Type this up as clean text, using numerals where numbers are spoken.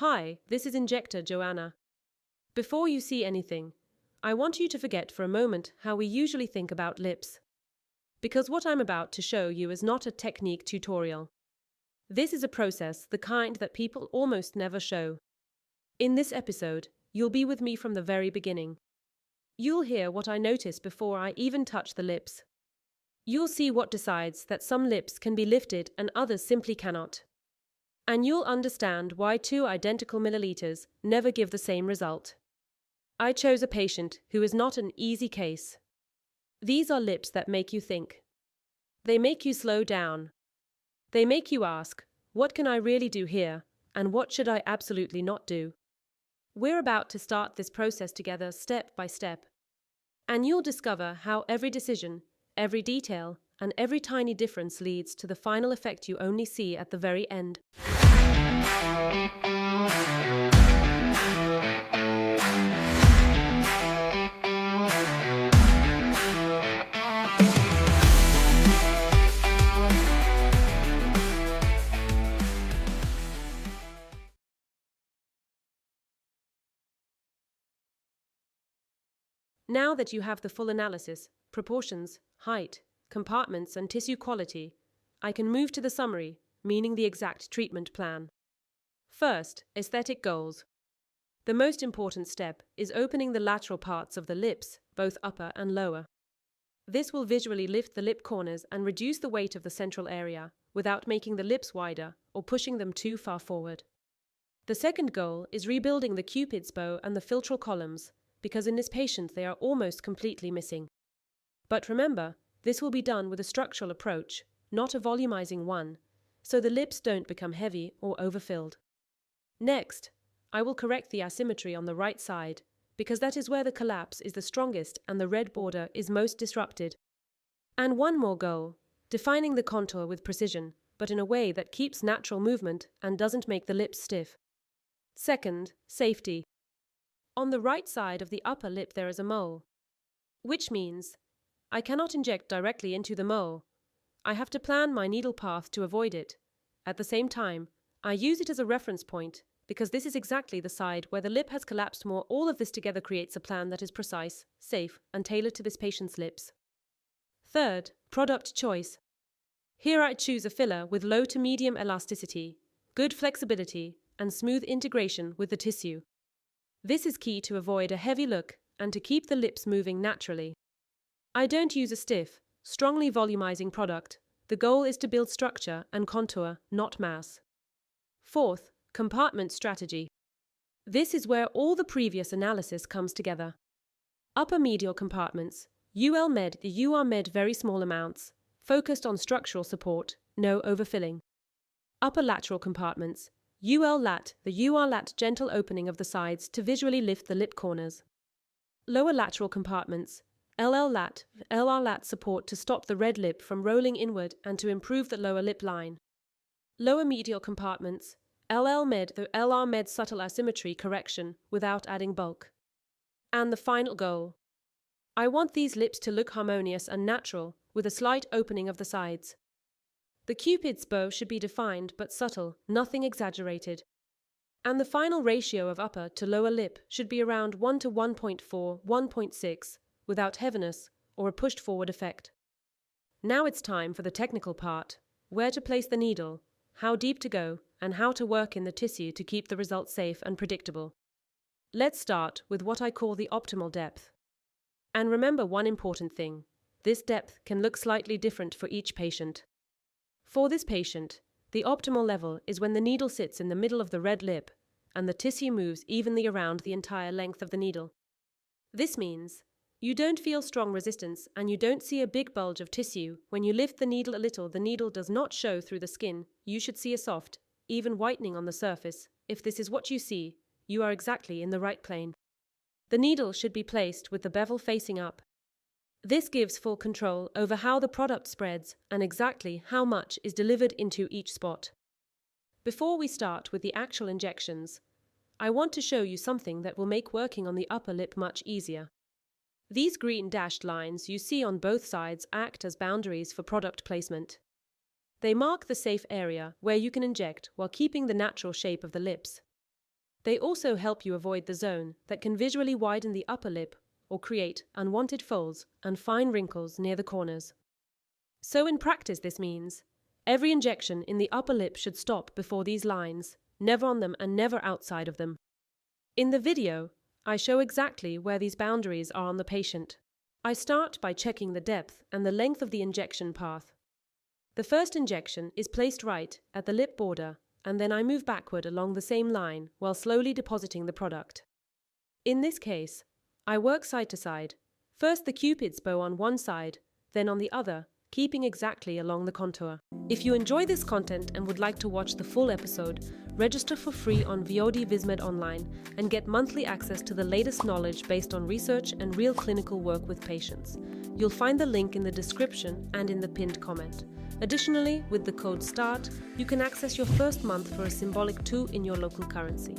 Hi, this is Injector Joanna. Before you see anything, I want you to forget for a moment how we usually think about lips. Because what I'm about to show you is not a technique tutorial. This is a process, the kind that people almost never show. In this episode, you'll be with me from the very beginning. You'll hear what I notice before I even touch the lips. You'll see what decides that some lips can be lifted and others simply cannot. And you'll understand why 2 identical milliliters never give the same result. I chose a patient who is not an easy case. These are lips that make you think. They make you slow down. They make you ask, what can I really do here, and what should I absolutely not do? We're about to start this process together step by step. And you'll discover how every decision, every detail, and every tiny difference leads to the final effect you only see at the very end. Now that you have the full analysis, proportions, height, compartments, and tissue quality, I can move to the summary, meaning the exact treatment plan. First, aesthetic goals. The most important step is opening the lateral parts of the lips, both upper and lower. This will visually lift the lip corners and reduce the weight of the central area without making the lips wider or pushing them too far forward. The second goal is rebuilding the Cupid's bow and the philtral columns, because in this patient they are almost completely missing. But remember, this will be done with a structural approach, not a volumizing one, so the lips don't become heavy or overfilled. Next, I will correct the asymmetry on the right side, because that is where the collapse is the strongest and the red border is most disrupted. And one more goal, defining the contour with precision, but in a way that keeps natural movement and doesn't make the lips stiff. Second, safety. On the right side of the upper lip there is a mole, which means I cannot inject directly into the mole. I have to plan my needle path to avoid it. At the same time, I use it as a reference point because this is exactly the side where the lip has collapsed more. All of this together creates a plan that is precise, safe, and tailored to this patient's lips. Third, product choice. Here I choose a filler with low to medium elasticity, good flexibility, and smooth integration with the tissue. This is key to avoid a heavy look and to keep the lips moving naturally. I don't use a stiff, strongly volumizing product. The goal is to build structure and contour, not mass. Fourth, compartment strategy. This is where all the previous analysis comes together. Upper medial compartments, UL med, the UR med very small amounts, focused on structural support, no overfilling. Upper lateral compartments, UL lat, the UR lat gentle opening of the sides to visually lift the lip corners. Lower lateral compartments, LL lat, LR lat support to stop the red lip from rolling inward and to improve the lower lip line. Lower medial compartments, LL med, the LR med subtle asymmetry correction without adding bulk. And the final goal. I want these lips to look harmonious and natural with a slight opening of the sides. The Cupid's bow should be defined but subtle, nothing exaggerated. And the final ratio of upper to lower lip should be around 1 to 1.4, 1.6, without heaviness or a pushed forward effect. Now it's time for the technical part, where to place the needle, how deep to go, and how to work in the tissue to keep the result safe and predictable. Let's start with what I call the optimal depth. And remember one important thing, this depth can look slightly different for each patient. For this patient, the optimal level is when the needle sits in the middle of the red lip and the tissue moves evenly around the entire length of the needle. This means you don't feel strong resistance and you don't see a big bulge of tissue. When you lift the needle a little, the needle does not show through the skin. You should see a soft, even whitening on the surface. If this is what you see, you are exactly in the right plane. The needle should be placed with the bevel facing up. This gives full control over how the product spreads and exactly how much is delivered into each spot. Before we start with the actual injections, I want to show you something that will make working on the upper lip much easier. These green dashed lines you see on both sides act as boundaries for product placement. They mark the safe area where you can inject while keeping the natural shape of the lips. They also help you avoid the zone that can visually widen the upper lip or create unwanted folds and fine wrinkles near the corners. So in practice this means every injection in the upper lip should stop before these lines, never on them and never outside of them. In the video, I show exactly where these boundaries are on the patient. I start by checking the depth and the length of the injection path. The first injection is placed right at the lip border, and then I move backward along the same line while slowly depositing the product. In this case, I work side to side, first the Cupid's bow on one side, then on the other, keeping exactly along the contour. If you enjoy this content and would like to watch the full episode, register for free on VOD VIZMED Online and get monthly access to the latest knowledge based on research and real clinical work with patients. You'll find the link in the description and in the pinned comment. Additionally, with the code START, you can access your first month for a symbolic 2 in your local currency.